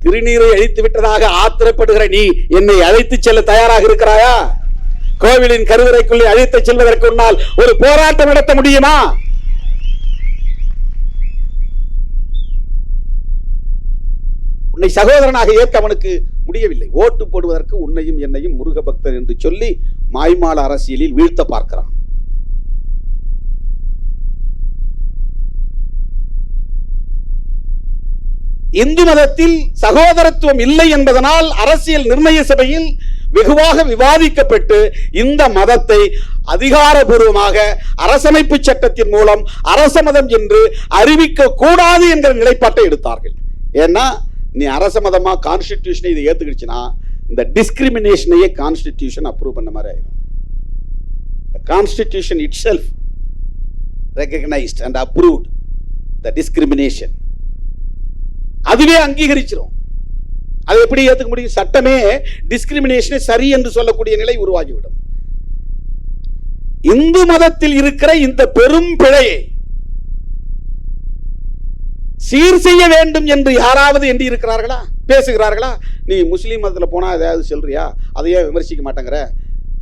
திருநீரை அழித்து விட்டதாக ஆத்திரப்படுகிற நீ என்னை அழைத்து செல்ல தயாராக இருக்கிறாயா? கோவிலின் கருவறைக்குள்ளே அழைத்து செல்வதற்கு முன்னால் ஒரு போராட்டம் நடத்த முடியுமா? உன்னை சகோதரனாக ஏற்க அவனுக்கு முடியவில்லை. ஓட்டு போடுவதற்கு உன்னையும் என்னையும் முருக பக்தர் என்று சொல்லி மாய்மால அரசியலில் வீழ்த்த பார்க்கிறான். இந்து மதத்தில் சகோதரத்துவம் இல்லை என்பதனால் அரசியல் நிர்ணய சபையில் வெகுவாக விவாதிக்கப்பட்டு இந்த மதத்தை அதிகாரபூர்வமாக அரசமைப்பு சட்டத்தின் மூலம் அரச மதம் என்று அறிவிக்க கூடாது என்கிற நிலைப்பாட்டை எடுத்தார்கள். ஏன்னா நீ அரச மதமா கான்ஸ்டிடியூஷனை இதை ஏத்துக்கிடுச்சுன்னா இந்த டிஸ்கிரிமினேஷனையே கான்ஸ்டிடியூஷன் அப்ரூவ் பண்ண மாதிரி ஆயிடும். Constitution it self recognised and approved the discrimination. அதுவே அங்கீகரிச்சிடும். அது எப்படி ஏத்துக்க முடியும்? சட்டமே டிஸ்கிரிமினேஷனை சரி என்று சொல்லக்கூடிய நிலை உருவாகிவிடும். இந்து மதத்தில் இருக்கிற இந்த பெரும் பிழையை சீர் செய்ய வேண்டும் என்று யாராவது எண்ணி இருக்கிறார்களா? பேசுகிறார்களா? நீ முஸ்லீம் மதத்தில் போனா ஏதாவது சொல்றியா? அதையே விமர்சிக்க மாட்டேங்கிற,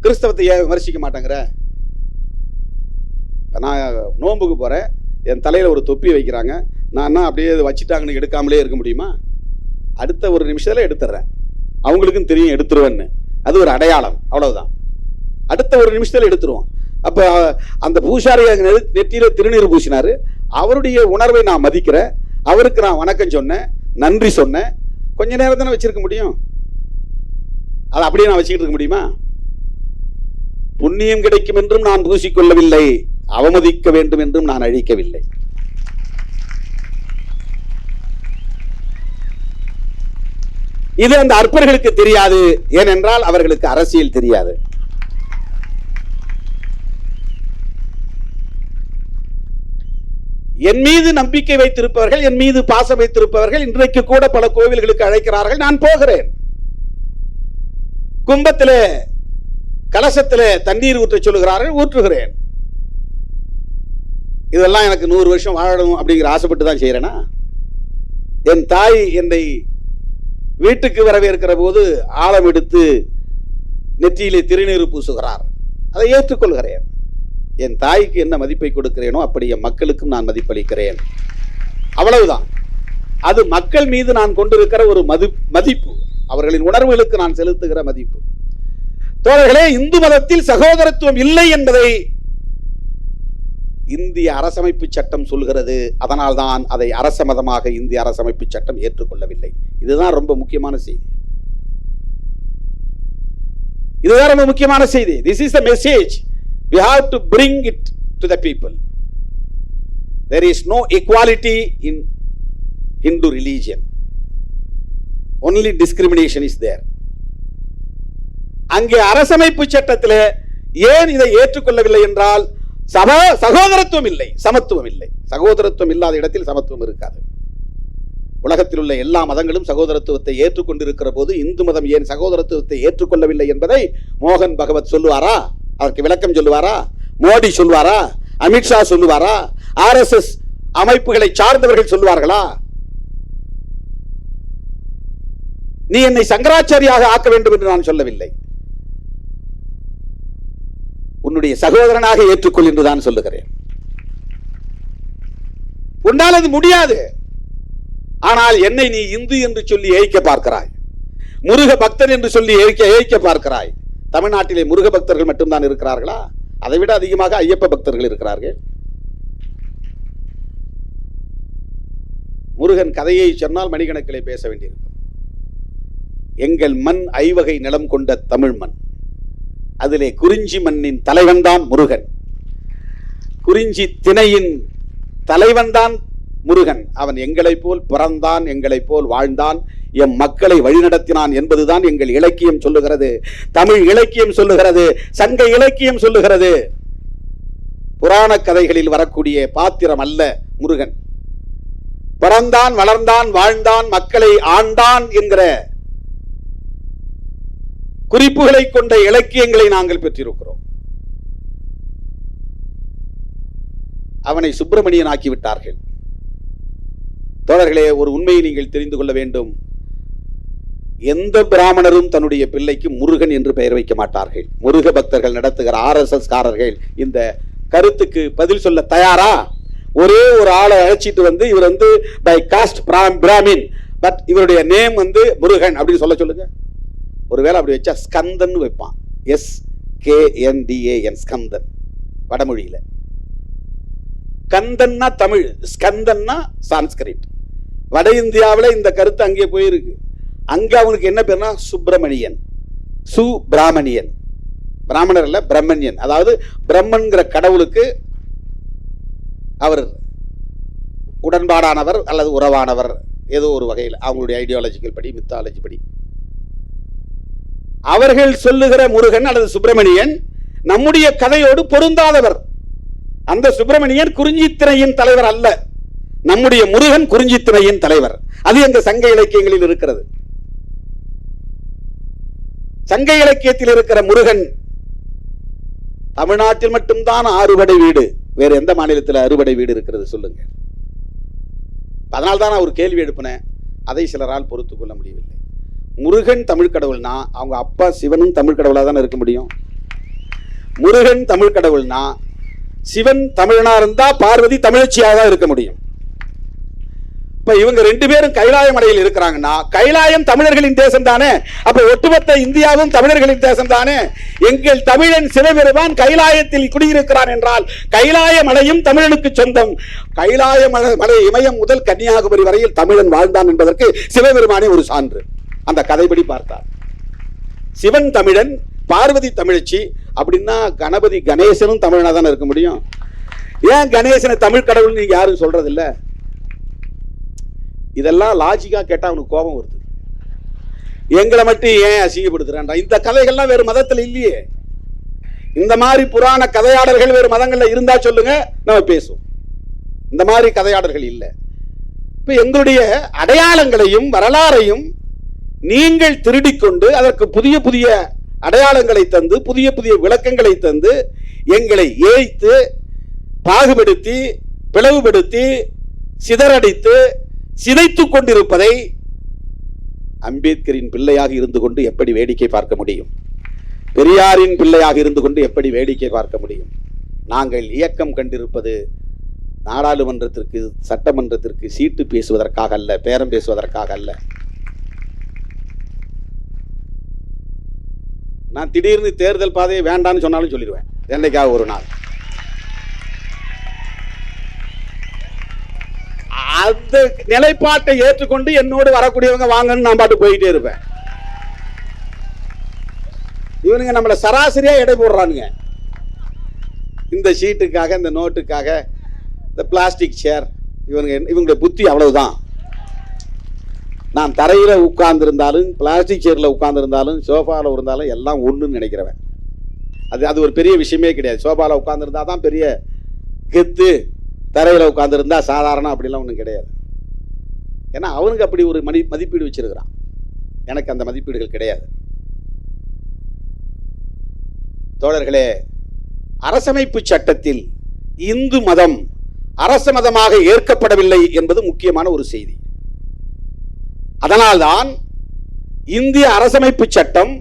கிறிஸ்தவத்தை ஏன் விமர்சிக்க மாட்டேங்கிற? நான் நோன்புக்கு போறேன், என் தலையில ஒரு தொப்பி வைக்கிறாங்க, நான் அப்படியே வச்சுட்டாங்கன்னு எடுக்காமலே இருக்க முடியுமா? அடுத்த ஒரு நிமிஷத்துல எடுத்துறேன். அவங்களுக்கும் தெரியும் எடுத்துருவேன்னு. அது ஒரு அடையாளம், அவ்வளவுதான். அடுத்த ஒரு நிமிஷத்துல எடுத்துருவோம். அப்ப அந்த பூசாரி நெற்றியில திருநீர் பூசினாரு, அவருடைய உணர்வை நான் மதிக்கிறேன், அவருக்கு நான் வணக்கம் சொன்னேன், நன்றி சொன்னேன். கொஞ்ச நேரம் தானே வச்சிருக்க முடியும், அதை அப்படியே நான் வச்சுக்கிட்டு இருக்க முடியுமா? புண்ணியம் கிடைக்கும் என்றும் நான் பூசிக்கொள்ளவில்லை, அவமதிக்க வேண்டும் என்றும் நான் அழிக்கவில்லை. இது அந்த அற்பர்களுக்கு தெரியாது. ஏனென்றால் அவர்களுக்கு அரசியல் தெரியாது. என் மீது நம்பிக்கை வைத்திருப்பவர்கள், என் மீது பாசம் வைத்திருப்பவர்கள் இன்றைக்கு கூட பல கோவில்களுக்கு அழைக்கிறார்கள். நான் போகிறேன். கும்பத்திலே கலசத்திலே தண்ணீர் ஊற்ற சொல்லுகிறார்கள், ஊற்றுகிறேன். இதெல்லாம் எனக்கு 100 வருஷம் வாழணும் அப்படிங்கிற ஆசைப்பட்டு தான் செய்யறேனா? என் தாய் என்னை வீட்டுக்கு வரவேற்கிற போது ஆழம் எடுத்து நெற்றியிலே திருநீர் பூசுகிறார், அதை ஏற்றுக்கொள்கிறேன். என் தாய்க்கு என்ன மதிப்பை கொடுக்கிறேனோ அப்படி என் மக்களுக்கும் நான் மதிப்பளிக்கிறேன். அவ்வளவுதான். அது மக்கள் மீது நான் கொண்டிருக்கிற ஒரு மதிப்பு, அவர்களின் உணர்வுகளுக்கு நான் செலுத்துகிற மதிப்பு. தோழர்களே, இந்து மதத்தில் சகோதரத்துவம் இல்லை என்பதை இந்திய அரசமைப்பு சட்டம் சொல்கிறது. அதனால் தான் அதை அரச மதமாக இந்திய அரசமைப்பு சட்டம் ஏற்றுக்கொள்ளவில்லை. இதுதான் ரொம்ப முக்கியமான செய்தி. இதுதான் ரொம்ப முக்கியமான செய்தி. This is the message we have to bring it to the people. There is no equality in Hindu religion. Only discrimination is there. அங்கே அரசமைப்பு சட்டத்தில் ஏன் இதை ஏற்றுக்கொள்ளவில்லை என்றால் சகோதரத்துவம் இல்லை, சமத்துவம் இல்லை. சகோதரத்துவம் இல்லாத இடத்தில் சமத்துவம் இருக்காது. உலகத்தில் உள்ள எல்லா மதங்களும் சகோதரத்துவத்தை ஏற்றுக்கொண்டிருக்கிற போது இந்து மதம் ஏன் சகோதரத்துவத்தை ஏற்றுக்கொள்ளவில்லை என்பதை மோகன் பகவத் சொல்லுவாரா? அதற்கு விளக்கம் சொல்லுவாரா? மோடி சொல்லுவாரா? அமித்ஷா சொல்லுவாரா? RSS அமைப்புகளை சார்ந்தவர்கள் சொல்லுவார்களா? நீ என்னை சங்கராச்சாரியாக ஆக்க வேண்டும் என்று நான் சொல்லவில்லை, உன்னுடைய சகோதரனாக ஏற்றுக்கொள் என்று தான் சொல்லுகிறேன். உன்னால் அது முடியாது. ஆனால் என்னை நீ இந்து என்று சொல்லி ஏய்க்க பார்க்கிறாய், முருக பக்தன் என்று சொல்லி ஏய்க்க பார்க்கிறாய். தமிழ்நாட்டிலே முருக பக்தர்கள் மட்டும்தான் இருக்கிறார்களா? அதை விட அதிகமாக ஐயப்ப பக்தர்கள் இருக்கிறார்கள். முருகன் கதையை சொன்னால் மணிக்கணக்கிலே பேச வேண்டியிருக்கும். எங்கள் மண் ஐவகை நிலம் கொண்ட தமிழ் மண். அதிலே குறிஞ்சி மண்ணின் தலைவன் தான் முருகன். குறிஞ்சி திணையின் தலைவன் தான் முருகன். அவன் எங்களைப் போல் பிறந்தான், எங்களைப் போல் வாழ்ந்தான், எம் மக்களை வழிநடத்தினான் என்பதுதான் எங்கள் இலக்கியம் சொல்லுகிறது, தமிழ் இலக்கியம் சொல்லுகிறது, சங்க இலக்கியம் சொல்லுகிறது. புராண கதைகளில் வரக்கூடிய பாத்திரம் அல்ல முருகன். பிறந்தான், வளர்ந்தான், வாழ்ந்தான், மக்களை ஆண்டான் என்கிற குறிப்புகளை கொண்ட இலக்கியங்களை நாங்கள் பெற்றிருக்கிறோம். அவனை சுப்பிரமணியன் ஆக்கிவிட்டார்கள். தோழர்களே, ஒரு உண்மையை நீங்கள் தெரிந்து கொள்ள வேண்டும். எந்த பிராமணரும் தன்னுடைய பிள்ளைக்கு முருகன் என்று பெயர் வைக்க மாட்டார்கள். முருக பக்தர்கள் நடத்துகிற RSS காரர்கள் இந்த கருத்துக்கு பதில் சொல்ல தயாரா? ஒரே ஒரு ஆளை அழைச்சிட்டு வந்து இவர் வந்து பை காஸ்ட் பிராமின், பட் இவருடைய நேம் வந்து முருகன் அப்படின்னு சொல்லுங்க. ஒருவேளை அப்படி வச்சா ஸ்கந்தன் வைப்பான். SKNDAN, ஸ்கந்தன் வடமொழியில. கந்தன்னா தமிழ், ஸ்கந்தன்னா சான்ஸ்கிரிட். வட இந்தியாவில் இந்த கருத்து அங்கே போயிருக்கு. அங்க அவனுக்கு என்ன பேர்னா சுப்பிரமணியன், சுப்பிராமணியன். பிராமணர் இல்ல, பிரம்மண்யன். அதாவது பிரம்மன்கிற கடவுளுக்கு அவர் உடன்பாடானவர் அல்லது உறவானவர், ஏதோ ஒரு வகையில் அவங்களுடைய ஐடியாலஜிக்கல் படி, மித்தாலஜி படி. அவர்கள் சொல்லுகிற முருகன் அல்லது சுப்பிரமணியன் நம்முடைய கதையோடு பொருந்தாதவர். அந்த சுப்பிரமணியன் குறிஞ்சித்திணையின் தலைவர் அல்ல. நம்முடைய முருகன் குறிஞ்சித்திணையின் தலைவர். அது எங்க சங்க இலக்கியங்களில் இருக்கிறது. சங்க இலக்கியத்தில் இருக்கிற முருகன் தமிழ்நாட்டில் மட்டும்தான் அறுபடை வீடு. வேற எந்த மாநிலத்தில் அறுபடை வீடு இருக்கிறது சொல்லுங்க. அதனால்தான் நான் ஒரு கேள்வி எழுப்பினேன், அதை சிலரால் பொறுத்துக் கொள்ள முடியவில்லை. முருகன் தமிழ் கடவுள்னா அவங்க அப்பா சிவனும் தமிழ் கடவுளாக தானே இருக்க முடியும். முருகன் தமிழ் கடவுள்னா சிவன் தமிழனா இருந்தா பார்வதி தமிழச்சியாக தான் இருக்க முடியும். இப்ப இவங்க ரெண்டு பேரும் கைலாய மலையில் இருக்கிறாங்கன்னா கைலாயம் தமிழர்களின் தேசம் தானே. அப்ப ஒட்டுமொத்த இந்தியாவும் தமிழர்களின் தேசம் தானே. எங்கள் தமிழன் சிவபெருமான் கைலாயத்தில் குடியிருக்கிறான் என்றால் கைலாய மலையும் தமிழனுக்கு சொந்தம். கைலாய மலை இமயம் முதல் கன்னியாகுமரி வரையில் தமிழன் வாழ்ந்தான் என்பதற்கு சிவபெருமானே ஒரு சான்று. அந்த கதைப்படி பார்த்தார். சிவன் தமிழன், பார்வதி தமிழச்சி அப்படின்னா கணபதி கணேசனும் தமிழனா தானே இருக்க முடியும். ஏன் கணேசனை தமிழ் கடவுள் நீங்க யாரும் சொல்றது இல்ல? இதெல்லாம் லாஜிக்கா கேட்டா அவனுக்கு கோபம் வருது. எங்களை மட்டும் ஏன் அசிங்கப்படுத்துறான்டா? இந்த கதைகள்லாம் வேறு மதத்தில் இல்லையே. இந்த மாதிரி புராண கதையாடல்கள் வேறு மதங்கள்ல இருந்தா சொல்லுங்க, நம்ம பேசுவோம். இந்த மாதிரி கதையாடல்கள் இல்லை. இப்ப எங்களுடைய அடையாளங்களையும் வரலாறையும் நீங்கள் திருடிக்கொண்டு அதற்கு புதிய புதிய அடையாளங்களை தந்து புதிய புதிய விளக்கங்களை தந்து எங்களை ஏய்த்து பாகுபடுத்தி பிளவுபடுத்தி சிதறடித்து சிதைத்துக் கொண்டிருப்பதை அம்பேத்கரின் பிள்ளையாக இருந்து கொண்டு எப்படி வேடிக்கை பார்க்க முடியும்? பெரியாரின் பிள்ளையாக இருந்து கொண்டு எப்படி வேடிக்கை பார்க்க முடியும்? நாங்கள் இயக்கம் கண்டிருப்பது நாடாளுமன்றத்திற்கு சட்டமன்றத்திற்கு சீட்டு பேசுவதற்காக அல்ல, பேரம் பேசுவதற்காக அல்ல. நான் திடீர்னு தேர்தல் பாதையை வேண்டான்னு சொன்னாலும் சொல்லிடுவேன் என்னைக்காக ஒரு நாள். அந்த நிலைப்பாட்டை ஏற்றுக்கொண்டு என்னோடு வரக்கூடியவங்க வாங்கன்னு நான் பாட்டு போயிட்டே இருப்பேன். இவனுங்க நம்மளை சராசரியா எடை போடுறானுங்க. இந்த ஷீட்டுக்காக, இந்த நோட்டுக்காக, இந்த பிளாஸ்டிக் சேர், இவங்களுடைய புத்தி அவ்வளவுதான். நான் தரையில உட்கார்ந்து இருந்தாலும் பிளாஸ்டிக் சேர்ல உட்கார்ந்து இருந்தாலும் சோஃபால இருந்தாலும் எல்லாம் ஒண்ணுன்னு நினைக்கிறவன். அது ஒரு பெரிய விஷயமே கிடையாது. சோஃபால உட்கார்ந்து இருந்தா தான் பெரிய கெத்து, தரையில உட்கார்ந்து இருந்தா சாதாரணம் அப்படிலாம் ஒன்றும் கிடையாது. ஏன்னா அவனுக்கு அப்படி ஒரு மதிப்பீடு வச்சிருக்கிறான். எனக்கு அந்த மதிப்பீடுகள் கிடையாது. தோழர்களே, அரசமைப்பு சட்டத்தில் இந்து மதம் அரச மதமாக ஏற்கப்படவில்லை என்பது முக்கியமான ஒரு செய்தி. அதனால்தான் இந்திய அரசமைப்பு சட்டம்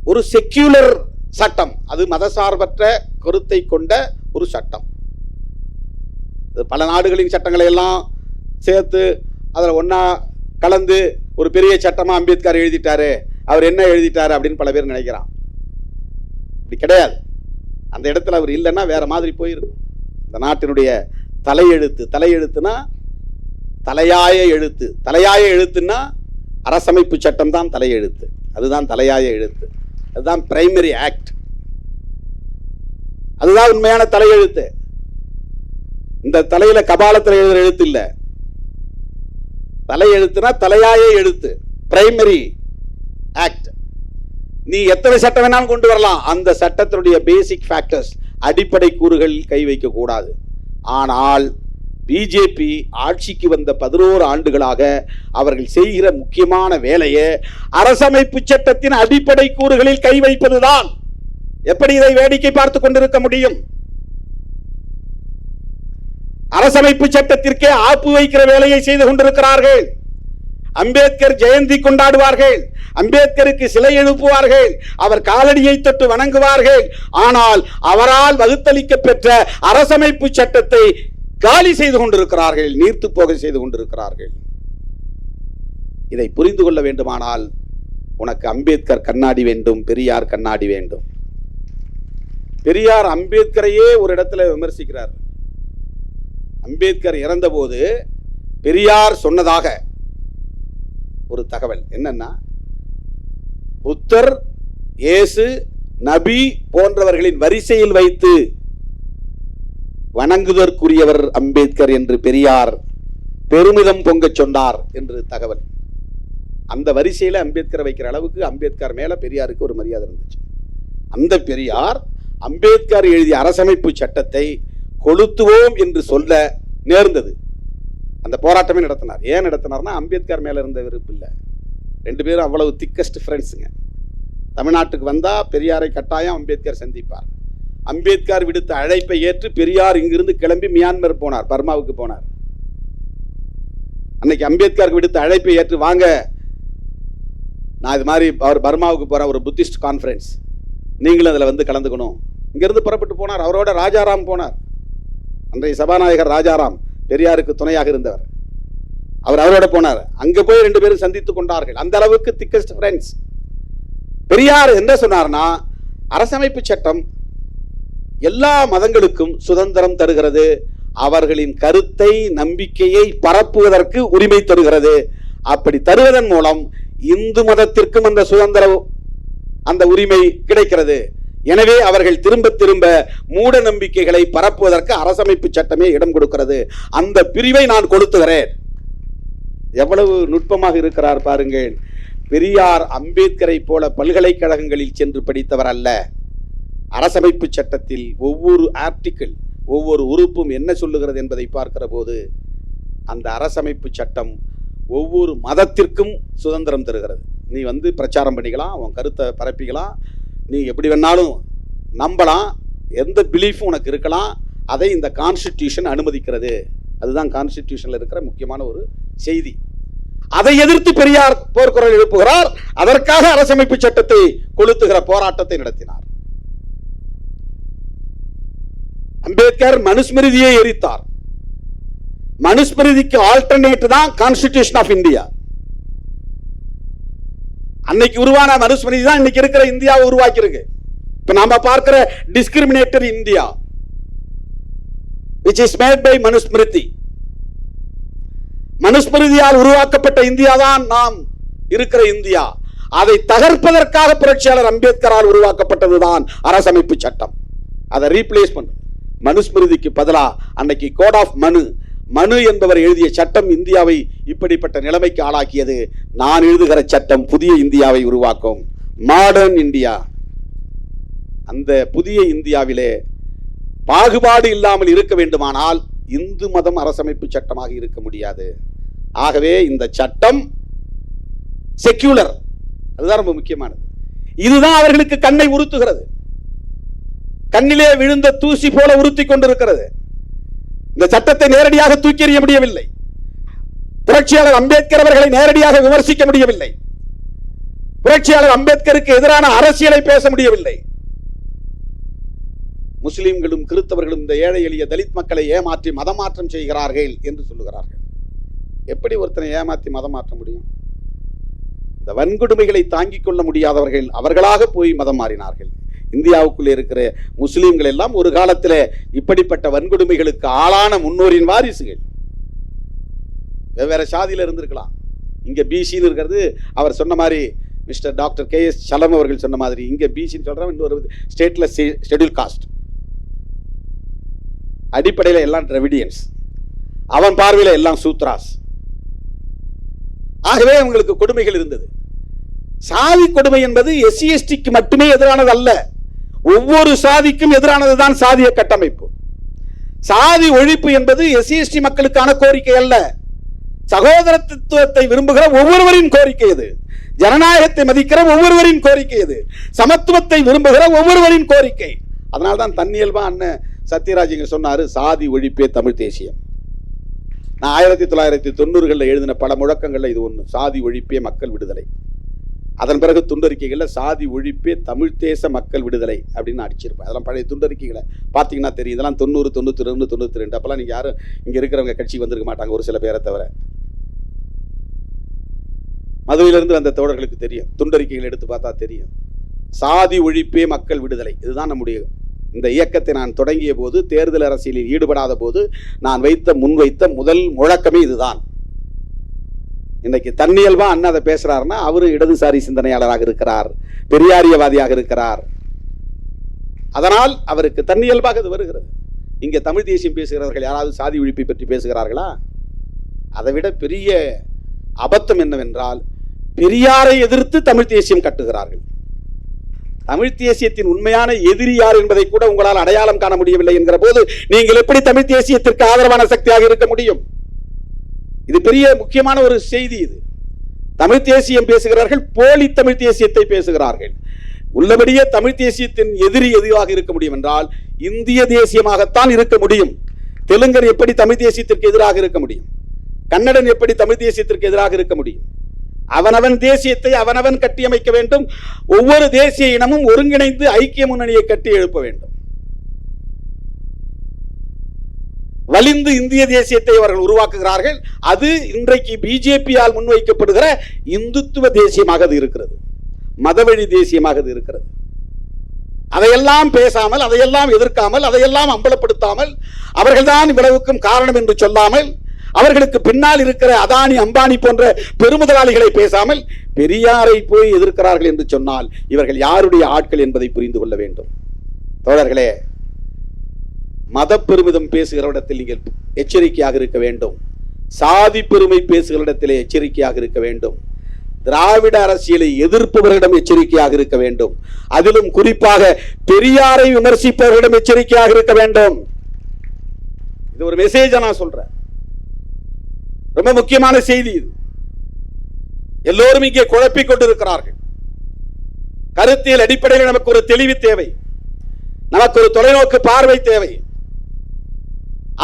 ஒரு செக்யூலர் சட்டம். அது மதசார்பற்ற கருத்தை கொண்ட ஒரு சட்டம். பல நாடுகளின் சட்டங்களை எல்லாம் சேர்த்து அதில் ஒன்னா கலந்து ஒரு பெரிய சட்டமா அம்பேத்கர் எழுதிட்டாரு, அவர் என்ன எழுதிட்டாரு அப்படின்னு பல பேர் நினைக்கிறான். இப்படி கிடையாது. அந்த இடத்துல அவர் இல்லைன்னா வேற மாதிரி போயிருக்கும். இந்த நாட்டினுடைய தலையெழுத்து, தலையெழுத்துனா தலையாய எழுத்து, தலையாய எழுத்துன்னா அரசமைப்பு சட்டம் தான் தலையெழுத்து. அதுதான் தலையாய எழுத்து, அதுதான் பிரைமரி ஆக்ட், அதுதான் உண்மையான தலையெழுத்து. இந்த தலையில கபாலத்தில் எழுதுற எழுத்து இல்ல. தலையெழுத்துனா தலையாய எழுத்து, பிரைமரி ஆக்ட். நீ எத்தனை சட்டம் வேணாலும் கொண்டு வரலாம், அந்த சட்டத்தினுடைய பேசிக் ஃபேக்டர்ஸ், அடிப்படை கூறுகளில் கை வைக்க கூடாது. ஆனால் பிஜேபி ஆட்சிக்கு வந்த 11 ஆண்டுகளாக அவர்கள் செய்கிற முக்கியமான வேலையே அரசமைப்பு சட்டத்தின் அடிப்படை கூறுகளில் கை வைப்பதுதான். எப்படி இதை வேடிக்கை பார்த்துக் கொண்டிருக்க முடியும்? அரசமைப்பு சட்டத்திற்கே ஆப்பு வைக்கிற வேலையை செய்து கொண்டிருக்கிறார்கள். அம்பேத்கர் ஜெயந்தி கொண்டாடுவார்கள், அம்பேத்கருக்கு சிலை எழுப்புவார்கள், அவர் காலடியை தொட்டு வணங்குவார்கள். ஆனால் அவரால் வகுத்தளிக்க பெற்ற அரசமைப்பு சட்டத்தை காலி செய்து கொண்டிருக்கிறார்கள், நீர்த்து போக செய்து கொண்டிருக்கிறார்கள். இதை புரிந்து கொள்ள வேண்டுமானால் உனக்கு அம்பேத்கர் கண்ணாடி வேண்டும், பெரியார் கண்ணாடி வேண்டும். பெரியார் அம்பேத்கரையே ஒரு இடத்துல விமர்சிக்கிறார். அம்பேத்கர் இறந்தபோது பெரியார் சொன்னதாக ஒரு தகவல் என்னன்னா, புத்தர், இயேசு, நபி போன்றவர்களின் வரிசையில் வைத்து வணங்குவதற்குரியவர் அம்பேத்கர் என்று பெரியார் பெருமிதம் பொங்கச் சொன்னார் என்று தகவல். அந்த வரிசையில் அம்பேத்கரை வைக்கிற அளவுக்கு அம்பேத்கர் மேல பெரியாருக்கு ஒரு மரியாதை இருந்துச்சு. அந்த பெரியார் அம்பேத்கர் எழுதிய அரசமைப்பு சட்டத்தை கொளுத்துவோம் என்று சொல்ல நேர்ந்தது. அந்த போராட்டமே நடத்தினார். ஏன் நடத்தினார்னா அம்பேத்கர் மேல இருந்த வெறுப்பு இல்லை. ரெண்டு பேரும் அவ்வளவு திக்கஸ்ட் ஃப்ரெண்ட்ஸுங்க. தமிழ்நாட்டுக்கு வந்தா பெரியாரை கட்டாயம் அம்பேத்கர் சந்திப்பார். அம்பேத்கர் விடுத்த அழைப்பை ஏற்று பெரியார் இங்கிருந்து கிளம்பி மியான்மர் போனார், பர்மாவுக்கு போனார். அன்னைக்கு அம்பேத்கர் விடுத்த அழைப்பை ஏற்று, வாங்க நான் இது மாதிரி அவர் பர்மாவுக்கு போற ஒரு புத்திஸ்ட் கான்ஃபரன்ஸ், நீங்களும் அதில் வந்து கலந்துக்கணும். இங்கிருந்து புறப்பட்டு போனார். அவரோட ராஜாராம் போனார். அன்றைய சபாநாயகர் ராஜாராம் பெரியாருக்கு துணையாக இருந்தவர். அவரோட போனார். அங்க போய் ரெண்டு பேரும் சந்தித்துக் கொண்டார்கள். அந்த அளவுக்கு திக்கஸ்ட் ஃப்ரெண்ட்ஸ். பெரியார் என்ன சொன்னார்னா, அரசமைப்பு சட்டம் எல்லா மதங்களுக்கும் சுதந்திரம் தருகிறது, அவர்களின் கருத்தை நம்பிக்கையை பரப்புவதற்கு உரிமை தருகிறது. அப்படி தருவதன் மூலம் இந்து மதத்திற்கும் அந்த சுதந்திரம், அந்த உரிமை கிடைக்கிறது. எனவே அவர்கள் திரும்ப திரும்ப மூட நம்பிக்கைகளை பரப்புவதற்கு அரசமைப்பு சட்டமே இடம் கொடுக்கிறது. அந்த பிரிவை நான் கொளுத்துகிறேன். எவ்வளவு நுட்பமாக இருக்கிறார் பாருங்கள். பெரியார் அம்பேத்கரை போல பல்கலைக்கழகங்களில் சென்று படித்தவர் அல்ல. அரசமைப்பு சட்டத்தில் ஒவ்வொரு ஆர்டிக்கிள், ஒவ்வொரு உறுப்பும் என்ன சொல்லுகிறது என்பதை பார்க்கிற போது அந்த அரசமைப்பு சட்டம் ஒவ்வொரு மதத்திற்கும் சுதந்திரம் தருகிறது. நீ வந்து பிரச்சாரம் பண்ணிக்கலாம், உன் கருத்தை பரப்பிக்கலாம், நீ எப்படி வேணாலும் நம்பலாம், எந்த பிலீஃபும் உனக்கு இருக்கலாம். அதை இந்த கான்ஸ்டிடியூஷன் அனுமதிக்கிறது. அதுதான் கான்ஸ்டிடியூஷன்ல இருக்கிற முக்கியமான ஒரு செய்தி. அதை எதிர்த்து பெரியார் போர்க்குரல் எழுப்புகிறார். அதற்காக அரசமைப்பு சட்டத்தை கொளுத்துகிற போராட்டத்தை நடத்தினார். அம்பேத்கர் மனுஸ்மிருதியை எரித்தார். மனுஸ்மிருதிக்கு ஆல்டர்னேட் தான் கான்ஸ்டிடியூஷன் ஆஃப் இந்தியா. அன்னைக்கு உருவான மனுஸ்மிருதி தான் இன்னைக்கு இருக்கிற இந்தியாவை உருவாக்கி இருக்கு. இப்ப நாம பார்க்கிற discriminatory India which is made by Manusmriti. மனுஸ்மிருதியால் உருவாக்கப்பட்ட இந்தியா தான் நாம் இருக்கிற இந்தியா. அதை தகர்ப்பதற்காக புரட்சியாளர் அம்பேத்கரால் உருவாக்கப்பட்டதுதான் அரசமைப்பு சட்டம். அதை ரீப்ளேஸ் பண்ணு. மனுஸ்மிருதிக்கு பதிலா அன்னைக்கு கோட் ஆஃப் மனு என்பவர் எழுதிய சட்டம் இந்தியாவை இப்படிப்பட்ட நிலைமைக்கு ஆளாக்கியது. நான் எழுதுகிற சட்டம் புதிய இந்தியாவை உருவாக்கும், மாடர்ன் இந்தியா. அந்த புதிய இந்தியாவிலே பாகுபாடு இல்லாமல் இருக்க வேண்டுமானால் இந்து மதம் அரசமைப்பு சட்டமாக இருக்க முடியாது. ஆகவே இந்த சட்டம் செக்யூலர், அதுதான் ரொம்ப முக்கியமானது. இதுதான் அவர்களுக்கு கண்ணை உறுத்துகிறது. கண்ணிலே விழுந்த தூசி போல உறுத்தி கொண்டிருக்கிறது. இந்த சட்டத்தை நேரடியாக தூக்கி எறிய முடியவில்லை. புரட்சியாளர் அம்பேத்கர் அவர்களை நேரடியாக விமர்சிக்க முடியவில்லை. புரட்சியாளர் அம்பேத்கருக்கு எதிரான அரசியலை பேச முடியவில்லை. முஸ்லிம்களும் கிறிஸ்தவர்களும் இந்த ஏழை எளிய தலித் மக்களை ஏமாற்றி மதமாற்றம் செய்கிறார்கள் என்று சொல்லுகிறார்கள். எப்படி ஒருத்தனை ஏமாற்றி மதம் மாற்ற முடியும்? இந்த வன்கொடுமைகளை தாங்கிக் கொள்ள முடியாதவர்கள் அவர்களாக போய் மதம் மாறினார்கள். இந்தியாவுக்குள்ளே இருக்கிற முஸ்லிம்கள் எல்லாம் ஒரு காலத்தில் இப்படிப்பட்ட வன்கொடுமைகளுக்கு ஆளான முன்னோரின் வாரிசுகள். வெவ்வேறு சாதியில் இருந்திருக்கலாம். இங்க பிசின்னு இருக்கிறது அவர் சொன்ன மாதிரி, மிஸ்டர் டாக்டர் KS சலம் அவர்கள் சொன்ன மாதிரி, இங்க பிசின்னு சொல்றோம், இன்னொரு ஸ்டேட்ல ஷெட்யூல் காஸ்ட். அடிப்படையில் எல்லாம் டிராவிடியன்ஸ், அவன் பார்வையில் எல்லாம் சூத்ராஸ். ஆகவே அவங்களுக்கு கொடுமைகள் இருந்தது. சாதி கொடுமை என்பது SC STக்கு மட்டுமே எதிரானது அல்ல, ஒவ்வொரு சாதிக்கும் எதிரானதுதான் சாதிய கட்டமைப்பு. சாதி ஒழிப்பு என்பது SC ST மக்களுக்கான கோரிக்கை அல்ல, சகோதரத்துவத்தை விரும்புகிற ஒவ்வொருவரின் கோரிக்கை அது. ஜனநாயகத்தை மதிக்கிற ஒவ்வொருவரின் கோரிக்கை அது. சமத்துவத்தை விரும்புகிற ஒவ்வொருவரின் கோரிக்கை. அதனால்தான் தன்னியல்பா அண்ணன் சத்யராஜ் இங்க சொன்னாரு, சாதி ஒழிப்பே தமிழ் தேசியம். நான் 1990களில் எழுதின பல முழக்கங்கள்ல இது ஒண்ணு, சாதி ஒழிப்பே மக்கள் விடுதலை. அதன் பிறகு துண்டறிக்கைகளில் சாதி ஒழிப்பே தமிழ் தேச மக்கள் விடுதலை அப்படின்னு அடிச்சிருப்பேன். அதெல்லாம் பழைய துண்டறிக்கைகளை பார்த்தீங்கன்னா தெரியும். இதெல்லாம் 90, 91, 92 அப்போல்லாம் நீங்கள் யாரும் இங்கே இருக்கிறவங்க கட்சி வந்திருக்க மாட்டாங்க, ஒரு சில பேரை தவிர. மதுரையிலிருந்து வந்த தோழர்களுக்கு தெரியும், துண்டறிக்கைகள் எடுத்து பார்த்தா தெரியும். சாதி ஒழிப்பே மக்கள் விடுதலை, இதுதான் நம்முடைய இந்த இயக்கத்தை நான் தொடங்கிய போது, தேர்தல் அரசியலில் ஈடுபடாத போது நான் முன்வைத்த முதல் முழக்கமே இதுதான். இன்னைக்கு தன்னியல்பா அண்ணா அதை பேசுறாருன்னா அவரு இடதுசாரி சிந்தனையாளராக இருக்கிறார், பெரியாரியவாதியாக இருக்கிறார். அதனால் அவருக்கு தன்னியல்பாக இது வருகிறது. இங்க தமிழ் தேசியம் பேசுகிறவர்கள் யாராவது சாதி ஒழிப்பை பற்றி பேசுகிறார்களா? அதை விட பெரிய அபத்தம் என்னவென்றால், பெரியாரை எதிர்த்து தமிழ் தேசியம் கட்டுகிறார்கள். தமிழ் தேசியத்தின் உண்மையான எதிரி யார் என்பதை கூட உங்களால் அடையாளம் காண முடியவில்லை என்கிற போது நீங்கள் எப்படி தமிழ் தேசியத்திற்கு ஆதரவான சக்தியாக இருக்க முடியும்? இது பெரிய முக்கியமான ஒரு செய்தி. இது தமிழ் தேசியம் பேசுகிறார்கள், போலி தமிழ் தேசியத்தை பேசுகிறார்கள். உள்ளபடியே தமிழ் தேசியத்தின் எதிரி எதுவாக இருக்க முடியும் என்றால் இந்திய தேசியமாகத்தான் இருக்க முடியும். தெலுங்கன் எப்படி தமிழ் தேசியத்திற்கு எதிராக இருக்க முடியும்? கன்னடன் எப்படி தமிழ் தேசியத்திற்கு எதிராக இருக்க முடியும்? அவனவன் தேசியத்தை அவனவன் கட்டியமைக்க வேண்டும். ஒவ்வொரு தேசிய இனமும் ஒருங்கிணைந்து ஐக்கிய முன்னணியை கட்டி எழுப்ப வேண்டும். வலிந்து இந்திய தேசியத்தை அவர்கள் உருவாக்குகிறார்கள். அது இன்றைக்கு பிஜேபியால் முன்வைக்கப்படுகிற இந்துத்துவ தேசியமாக இருக்கிறது, மதவழி தேசியமாக இருக்கிறது. அதையெல்லாம் பேசாமல், அதையெல்லாம் எதிர்க்காமல், அதையெல்லாம் அம்பலப்படுத்தாமல், அவர்கள்தான் இவ்வளவுக்கும் காரணம் என்று சொல்லாமல், அவர்களுக்கு பின்னால் இருக்கிற அதானி அம்பானி போன்ற பெருமுதலாளிகளை பேசாமல் பெரியாரை போய் எதிர்க்கிறார்கள் என்று சொன்னால் இவர்கள் யாருடைய ஆட்கள் என்பதை புரிந்து கொள்ள வேண்டும். தோழர்களே, மத பெருமிதம் பேசுகிற இடத்தில் நீங்கள் எச்சரிக்கையாக இருக்க வேண்டும். சாதி பெருமை பேசுகிற இடத்திலே எச்சரிக்கையாக இருக்க வேண்டும். திராவிட அரசியலை எதிர்ப்பவர்களிடம் எச்சரிக்கையாக இருக்க வேண்டும். அதிலும் குறிப்பாக பெரியாரை விமர்சிப்பவர்களிடம் எச்சரிக்கையாக இருக்க வேண்டும். இது ஒரு மெசேஜ் நான் சொல்றேன், ரொம்ப முக்கியமான செய்தி இது. எல்லோரும் இங்கே குழப்பிக் கொண்டிருக்கிறார்கள். கருத்தியல் அடிப்படையில் நமக்கு ஒரு தெளிவு தேவை, நமக்கு ஒரு தொலைநோக்கு பார்வை தேவை.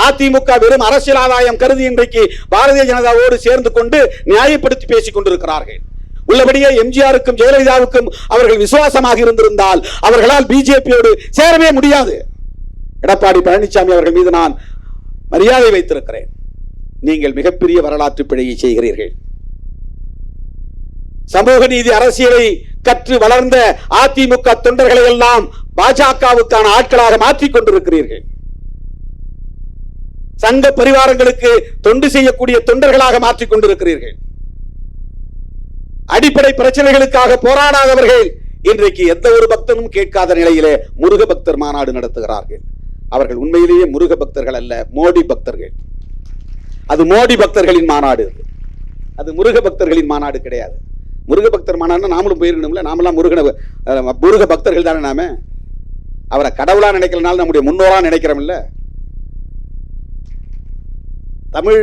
அதிமுக வெறும் அரசியல் ஆதாயம் கருதி இன்றைக்கு பாரதிய ஜனதாவோடு சேர்ந்து கொண்டு நியாயப்படுத்தி பேசிக் கொண்டிருக்கிறார்கள். உள்ளபடியே எம்ஜிஆருக்கும் ஜெயலலிதாவுக்கும் அவர்கள் விசுவாசமாக இருந்திருந்தால் அவர்களால் பிஜேபியோடு சேரவே முடியாது. எடப்பாடி பழனிசாமி அவர்கள் மீது நான் மரியாதை வைத்திருக்கிறேன். நீங்கள் மிகப்பெரிய வரலாற்று பிழையை செய்கிறீர்கள். சமூக நீதி அரசியலை கற்று வளர்ந்த அதிமுக தொண்டர்களை எல்லாம் பாஜகவுக்கான ஆட்களாக மாற்றிக் கொண்டிருக்கிறீர்கள். சங்க பரிவாரங்களுக்கு தொண்டு செய்யக்கூடிய தொண்டர்களாக மாற்றிக் கொண்டிருக்கிறீர்கள். அடிப்படை பிரச்சனைகளுக்காக போராடாதவர்கள் இன்றைக்கு எந்த ஒரு பக்தனும் கேட்காத நிலையிலே முருக பக்தர் மாநாடு நடத்துகிறார்கள். அவர்கள் உண்மையிலேயே முருக பக்தர்கள் அல்ல, மோடி பக்தர்கள். அது மோடி பக்தர்களின் மாநாடு, அது முருக பக்தர்களின் மாநாடு கிடையாது. முருக பக்தர் மாநாடு நாமளும் போயிருக்கணும்ல, நாமெல்லாம் முருக பக்தர்கள் தானே. நாம அவரை கடவுளா நினைக்கிறனால நம்முடைய முன்னோரா நினைக்கிறோம்ல. தமிழ்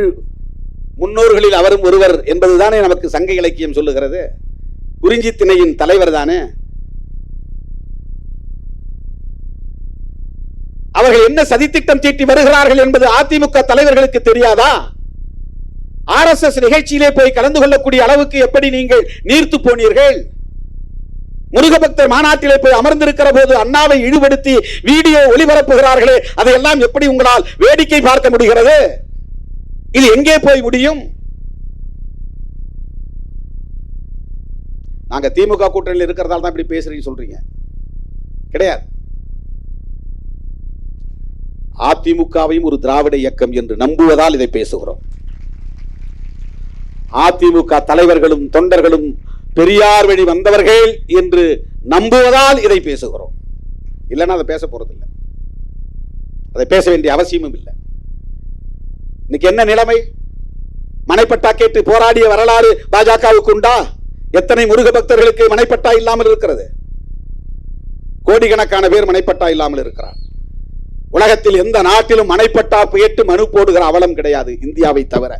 முன்னோர்களில் அவரும் ஒருவர் என்பதுதானே நமக்கு சங்க இலக்கியம் சொல்லுகிறது. குறிஞ்சி திணையின் தலைவர் தானே. அவர்கள் என்ன சதித்திட்டம் தீட்டி வருகிறார்கள் என்பது அதிமுக தலைவர்களுக்கு தெரியாதா? RSS நிகழ்ச்சியிலே போய் கலந்து கொள்ளக்கூடிய அளவுக்கு எப்படி நீங்கள் நீர்த்து போனீர்கள்? முருகபக்தர் மாநாட்டிலே போய் அமர்ந்திருக்கிற போது அண்ணாவை இழிவுபடுத்தி வீடியோ ஒளிபரப்புகிறார்களே, அதையெல்லாம் எப்படி உங்களால் வேடிக்கை பார்க்க முடிகிறது? இது எங்கே போய் முடியும்? நாங்க திமுக கூட்டணியில் இருக்கிறதால தான் இப்படி பேசுறீங்க சொல்றீங்க. கிடையாது. அதிமுகவையும் ஒரு திராவிட இயக்கம் என்று நம்புவதால் இதை பேசுகிறோம். அதிமுக தலைவர்களும் தொண்டர்களும் பெரியார் வழி வந்தவர்கள் என்று நம்புவதால் இதை பேசுகிறோம். இல்லைன்னா அதை பேச போறதில்லை, அதை பேச வேண்டிய அவசியமும் இல்லை. இன்னைக்கு என்ன நிலைமை? மனைப்பட்டா கேட்டு போராடிய வரலாறு பாஜகவுக்கு உண்டா? எத்தனை முருக பக்தர்களுக்கு மனைப்பட்டா இல்லாமல் இருக்கிறது? கோடிக்கணக்கான பேர் மனைப்பட்டா இல்லாமல் இருக்கிறார். உலகத்தில் எந்த நாட்டிலும் மனைப்பட்டா கேட்டு மனு போடுகிற அவலம் கிடையாது, இந்தியாவை தவிர.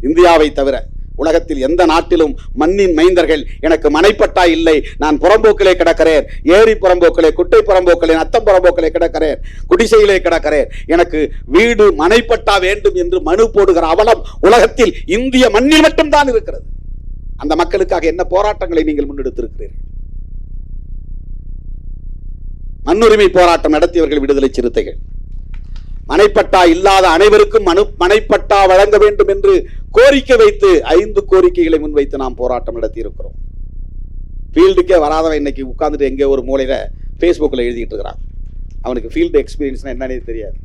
இந்தியாவை தவிர உலகத்தில் எந்த நாட்டிலும் மண்ணின் மைந்தர்கள் எனக்கு மனைப்பட்டா இல்லை, நான் புறம்போக்கிலே கிடக்கிறேன், ஏரி புறம்போக்கிலே, குட்டை புறம்போக்கிலே, நத்தம் புறம்போக்கிலே கிடக்கிறேன், குடிசையிலே கிடக்கிறேன், எனக்கு வீடு மனைப்பட்டா வேண்டும் என்று மனு போடுகிற அவலம் உலகத்தில் இந்திய மண்ணில் மட்டும்தான் இருக்கிறது. அந்த மக்களுக்காக என்ன போராட்டங்களை நீங்கள் முன்னெடுத்திருக்கிறீர்கள்? மண்ணுரிமை போராட்டம் நடத்தியவர்கள் விடுதலை சிறுத்தைகள். மனைப்பட்டா இல்லாத அனைவருக்கும் மனைப்பட்டா வழங்க வேண்டும் என்று கோரிக்கை வைத்து 5 கோரிக்கைகளை முன்வைத்து நாம் போராட்டம் நடத்தி இருக்கிறோம். ஃபீல்டுக்கே வராதவன் இன்னைக்கு உட்கார்ந்துட்டு எங்கே ஒரு மூலையில ஃபேஸ்புக்கில் எழுதிட்டு இருக்கிறான். அவனுக்கு ஃபீல்டு எக்ஸ்பீரியன்ஸ்னா என்னன்னே தெரியாது.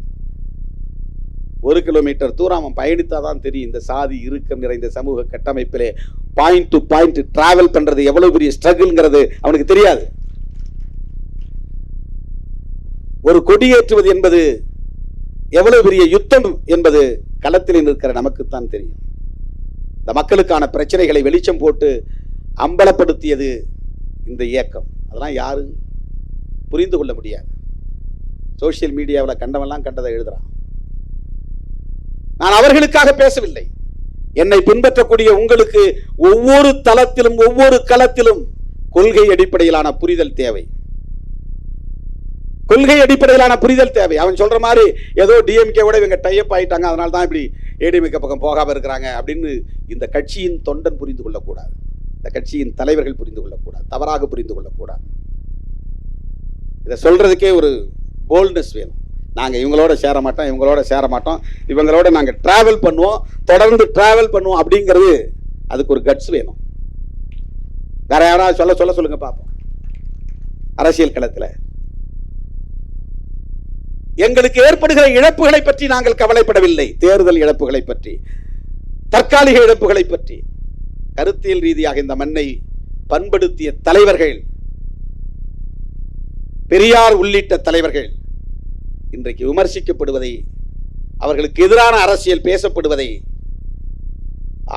1 கிலோமீட்டர் தூரம் அவன் பயணித்தாதான் தெரியும் இந்த சாதி இறுக்கம் நிறைந்த சமூக கட்டமைப்பிலே பாயிண்ட் டு பாயிண்ட் டிராவல் பண்றது எவ்வளவு பெரிய ஸ்ட்ரகிள்ங்கிறது அவனுக்கு தெரியாது. ஒரு கொடியேற்றுவது என்பது எவ்வளவு பெரிய யுத்தம் என்பது களத்தில் நிற்கிற நமக்குத்தான் தெரியும். இந்த மக்களுக்கான பிரச்சனைகளை வெளிச்சம் போட்டு அம்பலப்படுத்தியது இந்த இயக்கம். அதெல்லாம் யாரும் புரிந்து கொள்ள முடியாது. சோசியல் மீடியாவில் கண்டவெல்லாம் கண்டதை எழுதுறான். நான் அவர்களுக்காக பேசவில்லை. என்னை பின்பற்றக்கூடிய உங்களுக்கு ஒவ்வொரு தளத்திலும் ஒவ்வொரு களத்திலும் கொள்கை அடிப்படையிலான புரிதல் தேவை. கொள்கை அடிப்படையிலான புரிதல் தேவை. அவன் சொல்ற மாதிரி ஏதோ டிஎம்கே விட இவங்க டைப் ஆயிட்டாங்க, அதனால தான் இப்படி ஏடிஎம்கே பக்கம் போகாம இருக்கிறாங்க அப்படின்னு இந்த கட்சியின் தொண்டன் புரிந்து கொள்ளக்கூடாது. இந்த கட்சியின் தலைவர்கள் புரிந்து கொள்ளக்கூடாது, தவறாக புரிந்து கொள்ளக்கூடாது. இதை சொல்றதுக்கே ஒரு போல்ட்னஸ் வேணும். நாங்க இவங்களோட சேர மாட்டோம், இவங்களோட நாங்க டிராவல் பண்ணுவோம், தொடர்ந்து டிராவல் பண்ணுவோம் அப்படிங்கிறது அதுக்கு ஒரு கட்ஸ் வேணும். வேற யாராவது சொல்ல சொல்லுங்க பார்ப்போம். அரசியல் களத்தில் எங்களுக்கு ஏற்படுகிற இழப்புகளை பற்றி நாங்கள் கவலைப்படவில்லை. தேர்தல் இழப்புகளை பற்றி, தற்காலிக இழப்புகளை பற்றி. கருத்தியல் ரீதியாக இந்த மண்ணை பண்படுத்திய தலைவர்கள், பெரியார் உள்ளிட்ட தலைவர்கள் இன்றைக்கு விமர்சிக்கப்படுவதை, அவர்களுக்கு எதிரான அரசியல் பேசப்படுவதை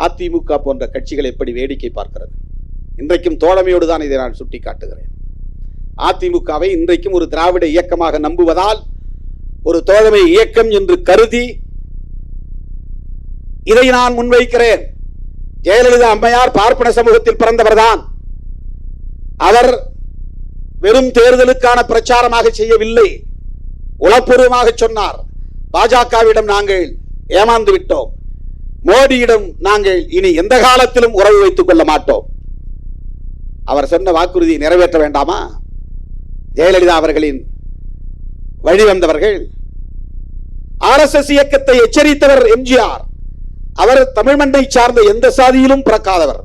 அதிமுக போன்ற கட்சிகள் எப்படி வேடிக்கை பார்க்கிறது? இன்றைக்கும் தோழமையோடு தான் இதை நான் சுட்டிக்காட்டுகிறேன். அதிமுகவை இன்றைக்கும் ஒரு திராவிட இயக்கமாக நம்புவதால், ஒரு தோழமை இயக்கம் என்று கருதி இதை நான் முன்வைக்கிறேன். ஜெயலலிதா அம்மையார் பார்ப்பன சமூகத்தில் பிறந்தவர்தான். அவர் வெறும் தேர்தலுக்கான பிரச்சாரமாக செய்யவில்லை, உளப்பூர்வமாக சொன்னார். பாஜகவிடம் நாங்கள் ஏமாந்து விட்டோம், மோடியிடம் நாங்கள் இனி எந்த காலத்திலும் உறவு வைத்துக் கொள்ள மாட்டோம். அவர் சொன்ன வாக்குறுதியை நிறைவேற்ற வேண்டாமா? ஜெயலலிதா அவர்களின் வழிவந்தவர்கள். RSS இயக்கத்தை எச்சரித்தவர் எம்ஜிஆர். அவர் தமிழ் மண்ணை சார்ந்த எந்த சாதியிலும் பிறக்காதவர்.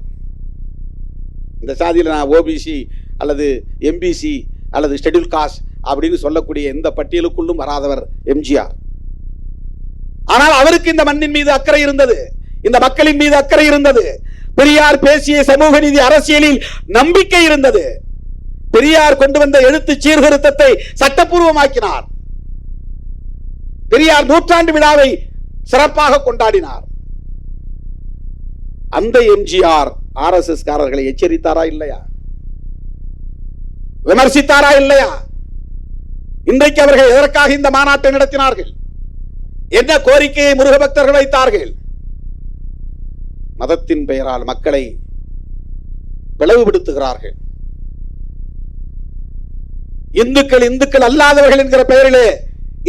இந்த சாதியில் நான் ஓபிசி அல்லது எம்பிசி அல்லது ஷெட்யூல் காஸ்ட் அப்படின்னு சொல்லக்கூடிய எந்த பட்டியலுக்குள்ளும் வராதவர் எம்ஜிஆர். ஆனால் அவருக்கு இந்த மண்ணின் மீது அக்கறை இருந்தது, இந்த மக்களின் மீது அக்கறை இருந்தது. பெரியார் பேசிய சமூக நீதி அரசியலில் நம்பிக்கை இருந்தது. பெரியார் கொண்டு வந்த எழுத்து சீர்திருத்தத்தை சட்டப்பூர்வமாக்கினார். பெரியார் 100ஆண்டு விழாவை சிறப்பாக கொண்டாடினார். அந்த எம்ஜிஆர் RSS காரர்களை எச்சரித்தாரா இல்லையா? விமர்சித்தாரா இல்லையா? இன்றைக்கு அவர்கள் எதற்காக இந்த மாநாட்டை நடத்தினார்கள்? என்ன கோரிக்கையை முருக பக்தர்கள் வைத்தார்கள்? மதத்தின் பெயரால் மக்களை பிளவுபடுத்துகிறார்கள். இந்துக்கள் அல்லாதவர்கள் என்கிற பெயரிலே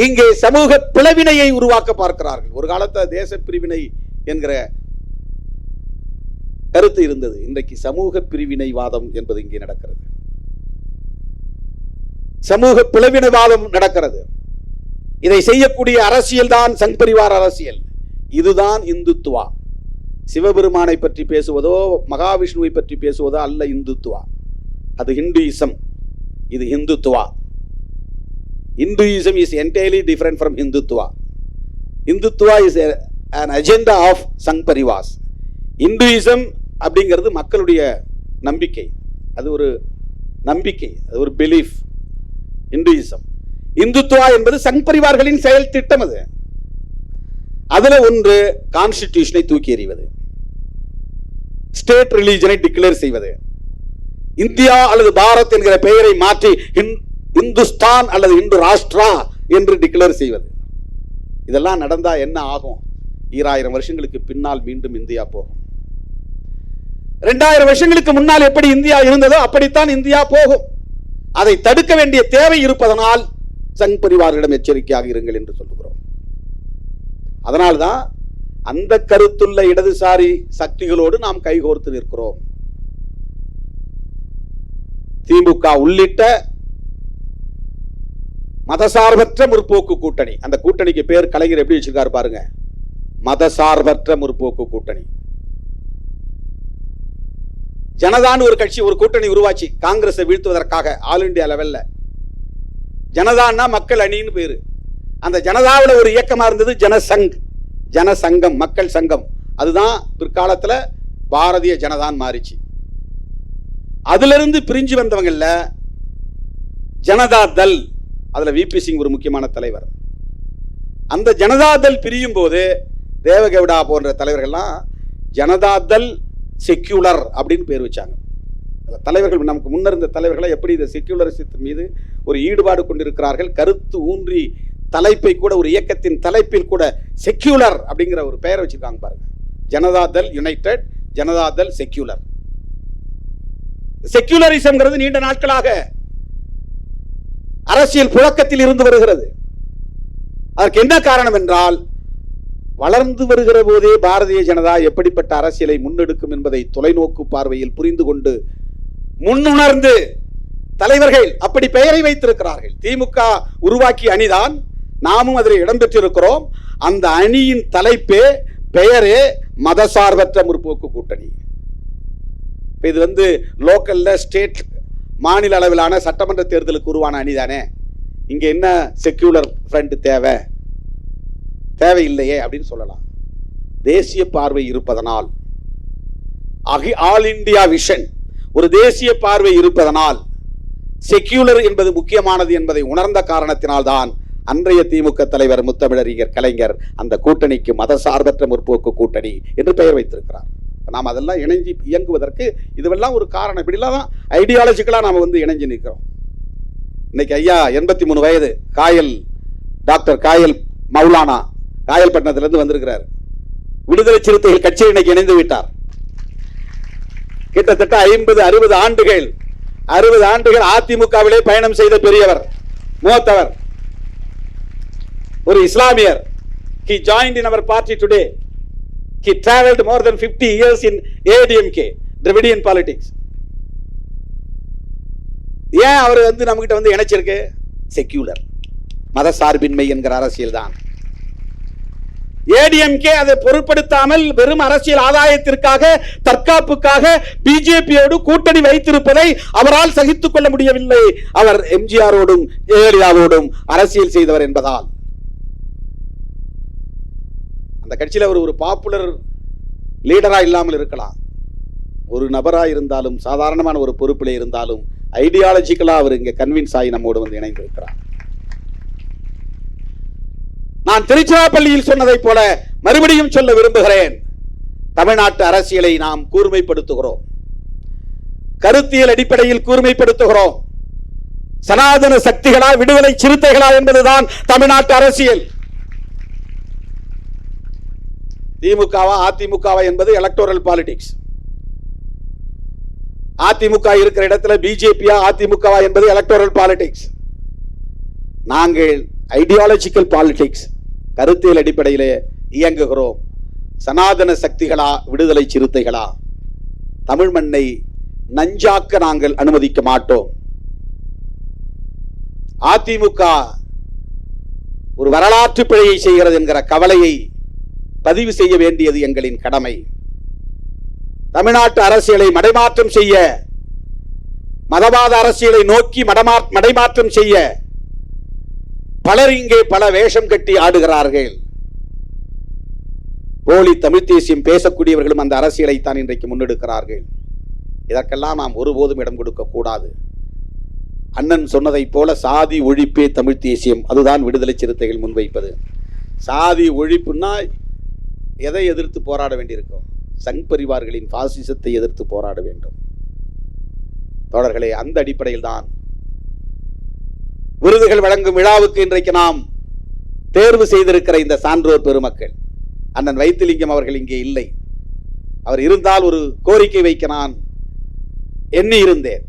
இங்கே சமூக பிளவினையை உருவாக்க பார்க்கிறார்கள். ஒரு காலத்தில் தேச பிரிவினை என்கிற கருத்து இருந்தது. இன்றைக்கு சமூக பிரிவினைவாதம் என்பது இங்கே நடக்கிறது. சமூக பிளவினைவாதம் நடக்கிறது. இதை செய்யக்கூடிய அரசியல் தான் சங் பரிவார் அரசியல். இதுதான் இந்துத்துவா. சிவபெருமானை பற்றி பேசுவதோ மகாவிஷ்ணுவை பற்றி பேசுவதோ அல்ல இந்துத்துவா. அது ஹிந்துயிசம், இது Hindutva. Hinduism is entirely different from Hindutva. Hindutva is an agenda of Sangh Parivars. Hinduism அப்படிங்கிறது மக்களுடைய நம்பிக்கை, அது ஒரு நம்பிக்கை, அது ஒரு பிலீஃப். Hinduism. இந்துத்துவா என்பது சங் பரிவார்களின் செயல் திட்டம். அது அதுல ஒன்று கான்ஸ்டிடியூஷனை தூக்கி எறிவது, ஸ்டேட் ரிலீஜனை டிக்ளேர் செய்வது, இந்தியா அல்லது பாரத் என்கிற பெயரை மாற்றி இந்துஸ்தான் அல்லது இந்து ராஷ்டிரா என்று டிக்ளேர் செய்வது. இதெல்லாம் நடந்தா என்ன ஆகும்? 2000 வருஷங்களுக்கு பின்னால் மீண்டும் இந்தியா போகும். 2000 வருஷங்களுக்கு முன்னால் எப்படி இந்தியா இருந்ததோ அப்படித்தான் இந்தியா போகும். அதை தடுக்க வேண்டிய தேவை இருப்பதனால் சங் பரிவாரிடம் எச்சரிக்கையாக இருங்கள் என்று சொல்லுகிறோம். அதனால்தான் அந்த கருத்துள்ள இடதுசாரி சக்திகளோடு நாம் கைகோர்த்து நிற்கிறோம். திமுக உள்ளிட்ட மதசார்பற்ற முற்போக்கு கூட்டணி. அந்த கூட்டணிக்கு பேர் கலைஞர் எப்படி வச்சிருக்காரு பாருங்க, மதசார்பற்ற முற்போக்கு கூட்டணி. ஜனதான் ஒரு கட்சி, ஒரு கூட்டணி உருவாச்சு காங்கிரஸை வீழ்த்துவதற்காக. ஆல் இந்தியா லெவல்ல ஜனதான்னா மக்கள் அணின்னு பேரு. அந்த ஜனதாவில் ஒரு இயக்கமா இருந்தது ஜனசங், ஜனசங்கம், மக்கள் சங்கம். அதுதான் பிற்காலத்தில் பாரதிய ஜனதான் மாறிச்சு. அதுல இருந்து பிரிஞ்சு வந்தவங்கல்ல ஜனதா தள், அதுல விபி சிங் ஒரு முக்கியமான தலைவர். அந்த ஜனதா தள் பிரியும் போது தேவகவுடா போன்ற தலைவர்கள்லாம் ஜனதா தள் செக்யூலர் அப்படின்னு பேர் வச்சாங்க. தலைவர்கள் நமக்கு முன்னர் இருந்த தலைவர்களை எப்படி இந்த செக்யூலரிசத்தின் மீது ஒரு ஈடுபாடு கொண்டிருக்கிறார்கள், கருத்து ஊன்றி தலைப்பை கூட, ஒரு இயக்கத்தின் தலைப்பில் கூட செக்யூலர் அப்படிங்கிற ஒரு பெயரை வச்சிருக்காங்க பாருங்க. Janata Dal united, Janata Dal secular. செக்யூலரிசம்ங்கிறது நீண்ட நாட்களாக அரசியல் புழக்கத்தில் இருந்து வருகிறது. அதற்கு என்ன காரணம் என்றால், வளர்ந்து வருகிற போதே பாரதிய ஜனதா எப்படிப்பட்ட அரசியலை முன்னெடுக்கும் என்பதை தொலைநோக்கு பார்வையில் புரிந்து கொண்டு முன்னுணர்ந்து தலைவர்கள் அப்படி பெயரை வைத்திருக்கிறார்கள். திமுக உருவாக்கிய அணிதான், நாமும் அதில் இடம்பெற்றிருக்கிறோம். அந்த அணியின் தலைப்பே, பெயரே மதசார்பற்ற முற்போக்கு கூட்டணி. இது லோக்கல்ல, ஸ்டேட், மாநில அளவிலான சட்டமன்ற தேர்தலுக்கு உருவான அணிதானே. இங்க என்ன செக்யூலர் ஃப்ரண்ட் தேவையில்லையே அப்படின்னு சொல்லலாம். தேசிய பார்வை இருப்பதனால், ஆல் இந்தியா விஷன், ஒரு தேசிய பார்வை இருப்பதனால் செக்யூலர் என்பது முக்கியமானது என்பதை உணர்ந்த காரணத்தினால் தான் அன்றைய திமுக தலைவர் முத்தமிழறிஞர் கலைஞர் அந்த கூட்டணிக்கு மதசார்பற்ற முற்போக்கு கூட்டணி என்று பெயர் வைத்திருக்கிறார். நாம் அதெல்லாம் இணைஞ்சு இயங்குவதற்கு இதுவெல்லாம் ஒரு காரணம். இப்படிலாம் தான் ஐடியாலஜிக்கலா நாம இணைஞ்சு நிற்கிறோம். இன்னைக்கு ஐயா 83 வயது, காயல், டாக்டர் காயல் மௌலானா, காயல்பட்டினத்திலிருந்து வந்திருக்கிறார். விடுதலை சிறுத்தைகள் கட்சியில் இன்னைக்கு இணைந்து விட்டார். கிட்டத்தட்ட 50-60 ஆண்டுகள் அதிமுகவிலே பயணம் செய்த பெரியவர், மூத்தவர், ஒரு இஸ்லாமியர். He joined in our party today. He traveled more than 50 years in ADMK, Dravidian politics. ஏன் அவர் நம்மகிட்ட இணைச்சிருக்கு? செக்யூலர், மதசார்பின்மை என்கிற அரசியல் தான். ஏடிஎம்கே அதை பொருட்படுத்தாமல் வெறும் அரசியல் ஆதாயத்திற்காக, தற்காப்புக்காக பிஜேபியோடு கூட்டணி வைத்திருப்பதை அவரால் சகித்துக் கொள்ள முடியவில்லை. அவர் எம்ஜிஆரோடும் ஜெயலலிதாவோடும் அரசியல் செய்தவர் என்பதால். அந்த கட்சியில் அவர் ஒரு பாப்புலர் லீடரா இல்லாமல் இருக்கலாம், ஒரு நபரா இருந்தாலும், சாதாரணமான ஒரு பொறுப்பிலே இருந்தாலும், ஐடியாலஜிக்கலா அவர் இங்க கன்வின்ஸ் ஆகி நம்மோடு இணைந்திருக்கிறார். நான் திருச்சிராப்பள்ளியில் சொன்னதை போல மறுபடியும் சொல்ல விரும்புகிறேன். தமிழ்நாட்டு அரசியலை நாம் கூர்மைப்படுத்துகிறோம், கருத்தியல் அடிப்படையில் கூர்மைப்படுத்துகிறோம். சனாதன சக்திகளா, விடுதலை சிறுத்தைகளா என்பதுதான் தமிழ்நாட்டு அரசியல். திமுகவா அதிமுகவா என்பது எலக்டோரல் பாலிடிக்ஸ். அதிமுக இருக்கிற இடத்துல பிஜேபியா அதிமுகவா என்பது எலக்டோரல் பாலிடிக்ஸ். நாங்கள் ஐடியாலஜிக்கல் பாலிடிக்ஸ், கருத்தியல் அடிப்படையிலே இயங்குகிறோம். சனாதன சக்திகளா, விடுதலை சிறுத்தைகளா, தமிழ் மண்ணை நஞ்சாக்க நாங்கள் அனுமதிக்க மாட்டோம். அதிமுக ஒரு வரலாற்று பிழையை செய்கிறது என்கிற கவலையை பதிவு செய்ய வேண்டியது எங்களின் கடமை. தமிழ்நாட்டு அரசியலை மடைமாற்றம் செய்ய, மதவாத அரசியலை நோக்கி மடைமாற்றம் செய்ய பலர் இங்கே பல வேஷம் கட்டி ஆடுகிறார்கள். போலி தமிழ் தேசியம் பேசக்கூடியவர்களும் அந்த அரசியலை தான் இன்றைக்கு முன்னெடுக்கிறார்கள். இதற்கெல்லாம் நாம் ஒருபோதும் இடம் கொடுக்க கூடாது. அண்ணன் சொன்னதை போல சாதி ஒழிப்பே தமிழ் தேசியம், அதுதான் விடுதலை சிறுத்தைகள் முன்வைப்பது. சாதி ஒழிப்புன்னா எதை எதிர்த்து போராட வேண்டியிருக்கும்? சங் பரிவார்களின் பாசிசத்தை எதிர்த்து போராட வேண்டும். தோழர்களே, அந்த அடிப்படையில் தான் விருதுகள் வழங்கும் விழாவுக்கு இன்றைக்கு நாம் தேர்வு செய்திருக்கிற இந்த சான்றோர் பெருமக்கள். அண்ணன் வைத்திலிங்கம் அவர்கள் இங்கே இல்லை. அவர் இருந்தால் ஒரு கோரிக்கை வைக்க நான் எண்ணி இருந்தேன்.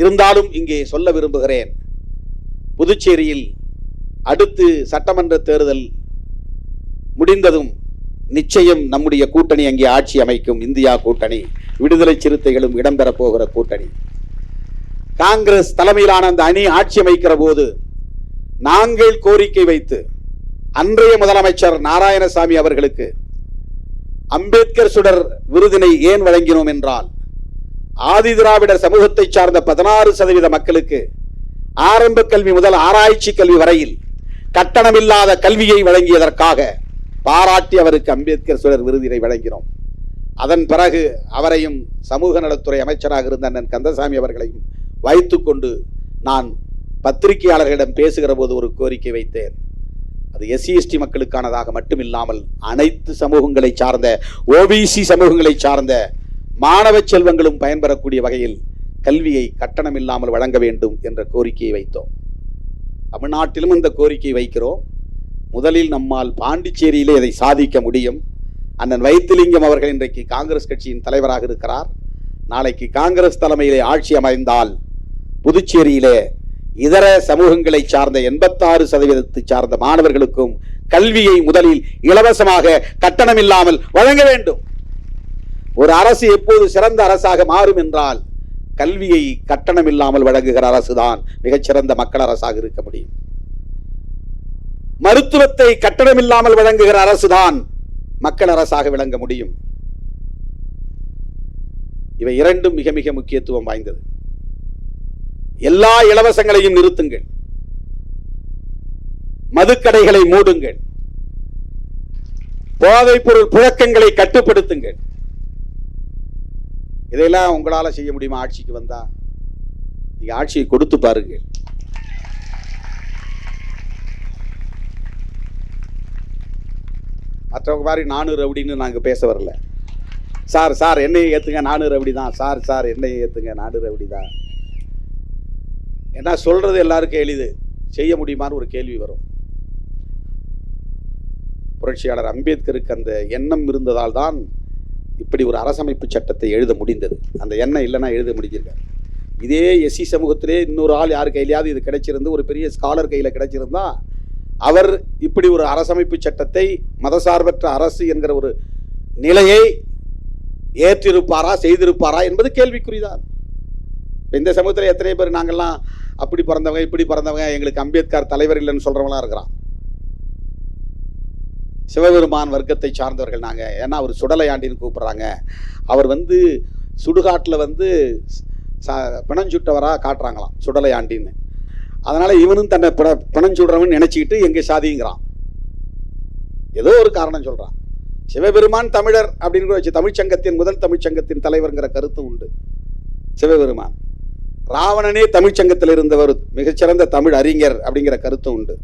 இருந்தாலும் இங்கே சொல்ல விரும்புகிறேன். புதுச்சேரியில் அடுத்து சட்டமன்ற தேர்தல் முடிந்ததும் நிச்சயம் நம்முடைய கூட்டணி அங்கே ஆட்சி அமைக்கும். இந்தியா கூட்டணி, விடுதலை சிறுத்தைகளும் இடம்பெற போகிற கூட்டணி. காங்கிரஸ் தலைமையிலான அந்த அணி ஆட்சி அமைக்கிற போது நாங்கள் கோரிக்கை வைத்து அன்றைய முதலமைச்சர் நாராயணசாமி அவர்களுக்கு அம்பேத்கர் சுடர் விருதினை ஏன் வழங்கினோம் என்றால், ஆதி திராவிடர் சமூகத்தை சார்ந்த 16% மக்களுக்கு ஆரம்ப கல்வி முதல் ஆராய்ச்சி கல்வி வரையில் கட்டணமில்லாத கல்வியை வழங்கியதற்காக பாராட்டி அவருக்கு அம்பேத்கர் சுடர் விருதினை வழங்கினோம். அதன் பிறகு அவரையும் சமூக நலத்துறை அமைச்சராக இருந்த அண்ணன் கந்தசாமி அவர்களையும் வைத்துக்கொண்டு நான் பத்திரிகையாளர்களிடம் பேசுகிற போது ஒரு கோரிக்கை வைத்தேன். அது SC/ST மக்களுக்கானதாக மட்டுமில்லாமல் அனைத்து சமூகங்களை சார்ந்த OBC சமூகங்களை சார்ந்த மாணவ செல்வங்களும் பயன்பெறக்கூடிய வகையில் கல்வியை கட்டணம் இல்லாமல் வழங்க வேண்டும் என்ற கோரிக்கையை வைத்தோம். தமிழ்நாட்டிலும் இந்த கோரிக்கை வைக்கிறோம். முதலில் நம்மால் பாண்டிச்சேரியிலே இதை சாதிக்க முடியும். அண்ணன் வைத்திலிங்கம் அவர்கள் இன்றைக்கு காங்கிரஸ் கட்சியின் தலைவராக இருக்கிறார். நாளைக்கு காங்கிரஸ் தலைமையிலே ஆட்சி அமைந்தால் புதுச்சேரியிலே இதர சமூகங்களை சார்ந்த 86% சார்ந்த மாணவர்களுக்கும் கல்வியை முதலில் இலவசமாக கட்டணம் இல்லாமல் வழங்க வேண்டும். ஒரு அரசு எப்போது சிறந்த அரசாக மாறும் என்றால் கல்வியை கட்டணம் இல்லாமல் வழங்குகிற அரசுதான் மிகச்சிறந்த மக்கள் அரசாக இருக்க முடியும். மருத்துவத்தை கட்டணம் இல்லாமல் வழங்குகிற அரசுதான் மக்கள் அரசாக விளங்க முடியும். இவை இரண்டும் மிக மிக முக்கியத்துவம் வாய்ந்தது. எல்லா இலவசங்களையும் நிறுத்துங்கள், மதுக்கடைகளை மூடுங்கள், போதைப் பொருள் புழக்கங்களை கட்டுப்படுத்துங்கள். இதையெல்லாம் உங்களால செய்ய முடியுமா? ஆட்சிக்கு வந்தா நீங்க ஆட்சியை கொடுத்து பாருங்கள். மற்றவங்க மாதிரி 400 அப்படின்னு நாங்க பேச வரல. சார் என்னையை ஏத்துங்க, 400 அப்படிதான். சார் என்னையை ஏத்துங்க, 400 அப்படிதான். ஏன்னா சொல்றது எல்லாருக்கும் எளிது, செய்ய முடியுமான்னு ஒரு கேள்வி வரும். புரட்சியாளர் அம்பேத்கருக்கு அந்த எண்ணம் இருந்ததால் தான் இப்படி ஒரு அரசமைப்பு சட்டத்தை எழுத முடிந்தது. அந்த எண்ணம் இல்லைன்னா எழுத முடிஞ்சிருக்காரு. இதே SC சமூகத்திலே இன்னொரு ஆள் யார் கையிலையாவது இது கிடைச்சிருந்து, ஒரு பெரிய ஸ்காலர் கையில் கிடைச்சிருந்தா அவர் இப்படி ஒரு அரசமைப்பு சட்டத்தை மதசார்பற்ற அரசு என்கிற ஒரு நிலையை ஏற்றிருப்பாரா, செய்திருப்பாரா என்பது கேள்விக்குறிதான். இந்த சமூகத்தில் எத்தனை பேர் நாங்கள்லாம் அப்படி பிறந்தவங்க இப்படி பிறந்தவங்க, எங்களுக்கு அம்பேத்கர் தலைவர் இல்லைன்னு சொல்றவங்களாம் இருக்கிறான். சிவபெருமான் வர்க்கத்தை சார்ந்தவர்கள் நாங்க. ஏன்னா அவர் சுடலையாண்டின்னு கூப்பிடுறாங்க. அவர் சுடுகாட்டில் பிணஞ்சுட்டவரா காட்டுறாங்களாம் சுடலையாண்டின்னு. அதனால இவனும் தன்னை பிணஞ்சுடுறவன் நினைச்சுக்கிட்டு எங்க சாதிங்கிறான். ஏதோ ஒரு காரணம் சொல்றான். சிவபெருமான் தமிழர் அப்படின்னு வச்சு தமிழ்ச்சங்கத்தின் முதல் தமிழ்ச்சங்கத்தின் தலைவர்ங்கிற கருத்து உண்டு. சிவபெருமான் ராவணனே தமிழ்ச்சங்கத்தில் இருந்தவர், மிகச்சிறந்த தமிழ் அறிஞர் அப்படிங்கிற கருத்து உண்டு.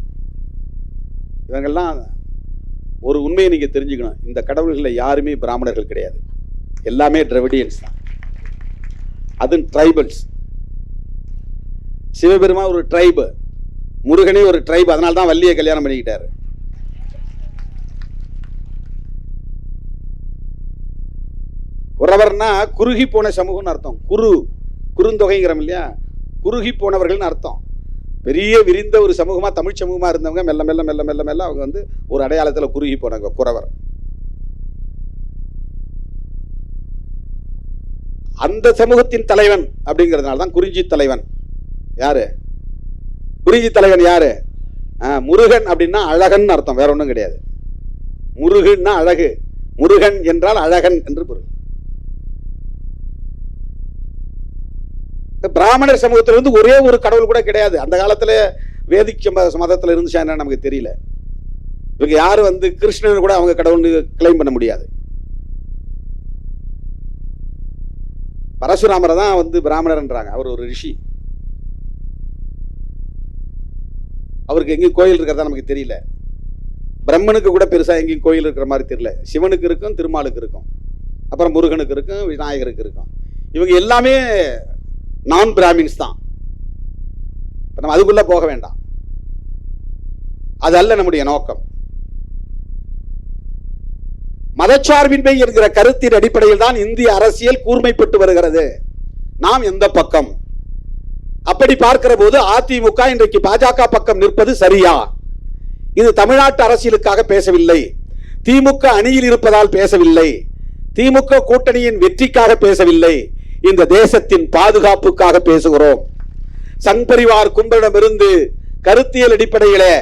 இவங்கெல்லாம் ஒரு உண்மையை நீங்க தெரிஞ்சுக்கணும். இந்த கடவுள்களில் யாருமே பிராமணர்கள் கிடையாது, எல்லாமே டிராவிடியன்ஸ் தான். அது ட்ரைபல்ஸ். சிவபெருமான் ஒரு ட்ரைபு, முருகனே ஒரு ட்ரைபு. அதனால தான் வள்ளியை கல்யாணம் பண்ணிக்கிட்டாரு. குறவர்னா குறுகி போன சமூகம்னு அர்த்தம். குறுந்தொகைங்கிறோம் இல்லையா, குறுகி போனவர்கள்னு அர்த்தம். பெரிய விரிந்த ஒரு சமூகமா தமிழ் சமூகமா இருந்தவங்க மெல்ல மெல்ல மெல்ல மெல்ல மெல்ல அவங்க ஒரு அடையாளத்தில் குறுகி போனவங்க குறவர். அந்த சமூகத்தின் தலைவன் அப்படிங்கிறதுனால தான் குறிஞ்சி தலைவன். யாரு குறிஞ்சி தலைவன்? யாரு? முருகன் அப்படின்னா அழகன் அர்த்தம், வேற ஒன்றும் கிடையாது. முருகன்னா அழகு, முருகன் என்றால் அழகன் என்று பொருள். பிராமணர் சமூகத்தில் ஒரே ஒரு கடவுள் கூட கிடையாது. அந்த காலத்துல வேதிக் மதத்தில் இருந்துச்சா என்ன நமக்கு தெரியல. இவங்க யாரும் கிருஷ்ணன் கூட அவங்க கடவுள்னு கிளைம் பண்ண முடியாது. பரசுராமரை தான் பிராமணர்ன்றாங்க. அவர் ஒரு ரிஷி. அவருக்கு எங்கேயும் கோயில் இருக்கிறதா நமக்கு தெரியல. பிரம்மனுக்கு கூட பெருசா எங்கேயும் கோயில் இருக்கிற மாதிரி தெரியல. சிவனுக்கு இருக்கும், திருமாலுக்கு இருக்கும், அப்புறம் முருகனுக்கு இருக்கும், விநாயகருக்கு இருக்கும். இவங்க எல்லாமே நான் பிராமின்ஸ் தான். நம்ம அதுக்குள்ள போக வேண்டாம், அது அல்ல நம்முடைய நோக்கம். மதச்சார்பின்மை என்கிற கருத்தின் அடிப்படையில் தான் இந்திய அரசியல் கூர்மைப்பட்டு வருகிறது. நாம் எந்த பக்கம்? அப்படி பார்க்கிற போது அதிமுக இன்றைக்கு பாஜக பக்கம் நிற்பது சரியா? இது தமிழ்நாட்டு அரசியலுக்காக பேசவில்லை, திமுக அணியில் இருப்பதால் பேசவில்லை, திமுக கூட்டணியின் வெற்றிக்காக பேசவில்லை, இந்த தேசத்தின் பாதுகாப்புக்காக பேசுகிறோம். சங் பரிவார் கும்பலிடமிருந்து கருத்தியல் அடிப்படையிலே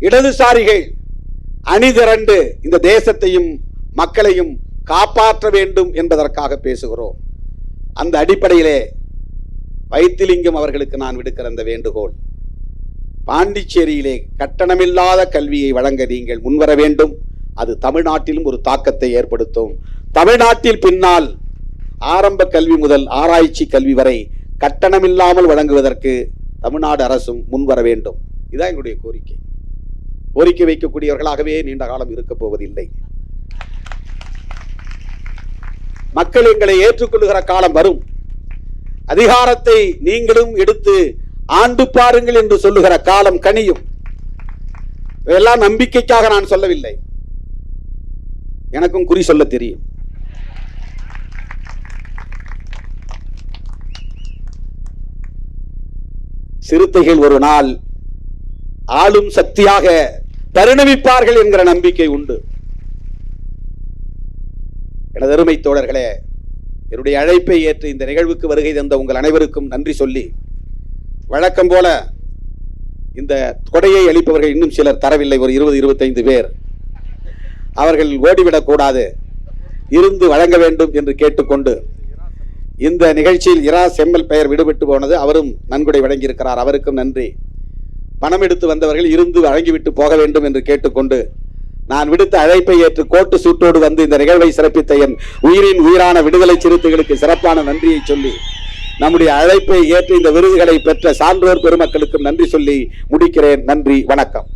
இடதுசாரிகள் அணிதிரண்டு இந்த தேசத்தையும் மக்களையும் காப்பாற்ற வேண்டும் என்பதற்காக பேசுகிறோம். அந்த அடிப்படையிலே வைத்திலிங்கம் அவர்களுக்கு நான் விடுக்கிற அந்த வேண்டுகோள், பாண்டிச்சேரியிலே கட்டணமில்லாத கல்வியை வழங்க நீங்கள் முன்வர வேண்டும். அது தமிழ்நாட்டிலும் ஒரு தாக்கத்தை ஏற்படுத்தும். தமிழ்நாட்டில் பின்னால் ஆரம்ப கல்வி முதல் ஆராய்ச்சி கல்வி வரை கட்டணமில்லாமல் வழங்குவதற்கு தமிழ்நாடு அரசும் முன்வர வேண்டும். இதுதான் எங்களுடைய கோரிக்கை. கோரிக்கை வைக்கக்கூடியவர்களாகவே நீண்ட காலம் இருக்கப் போவதில்லை. மக்கள் எங்களை ஏற்றுக்கொள்ளுகிற காலம் வரும். அதிகாரத்தை நீங்களும் எடுத்து ஆண்டு பாருங்கள் என்று சொல்லுகிற காலம் கனியும். இதெல்லாம் நம்பிக்கைக்காக நான் சொல்லவில்லை. எனக்கும் குறி சொல்ல தெரியும். சிறுத்தைகள் ஒரு நாள் ஆளும் சக்தியாக பரிணமிப்பார்கள் என்கிற நம்பிக்கை உண்டு. எனது அருமை தோழர்களே, என்னுடைய அழைப்பை ஏற்று இந்த நிகழ்வுக்கு வருகை தந்த உங்கள் அனைவருக்கும் நன்றி சொல்லி, வழக்கம் போல இந்த கொடையை அளிப்பவர்கள் இன்னும் சிலர் தரவில்லை, ஒரு 20-25 பேர், அவர்கள் ஓடிவிடக்கூடாது, இருந்து வழங்க வேண்டும் என்று கேட்டுக்கொண்டு, இந்த நிகழ்ச்சியில் இரா செம்மல் பெயர் விடுபட்டு போனது, அவரும் நன்கொடை வழங்கியிருக்கிறார், அவருக்கும் நன்றி. பணம் எடுத்து வந்தவர்கள் இருந்து வழங்கிவிட்டு போக வேண்டும் என்று கேட்டுக்கொண்டு, நான் விடுத்த அழைப்பை ஏற்று கோட்டு சூட்டோடு வந்து இந்த நிகழ்வை சிறப்பித்த என் உயிரின் உயிரான விடுதலை சிறுத்தைகளுக்கு சிறப்பான நன்றியை சொல்லி, நம்முடைய அழைப்பை ஏற்று இந்த விருதுகளை பெற்ற சான்றோர் பெருமக்களுக்கும் நன்றி சொல்லி முடிக்கிறேன். நன்றி, வணக்கம்.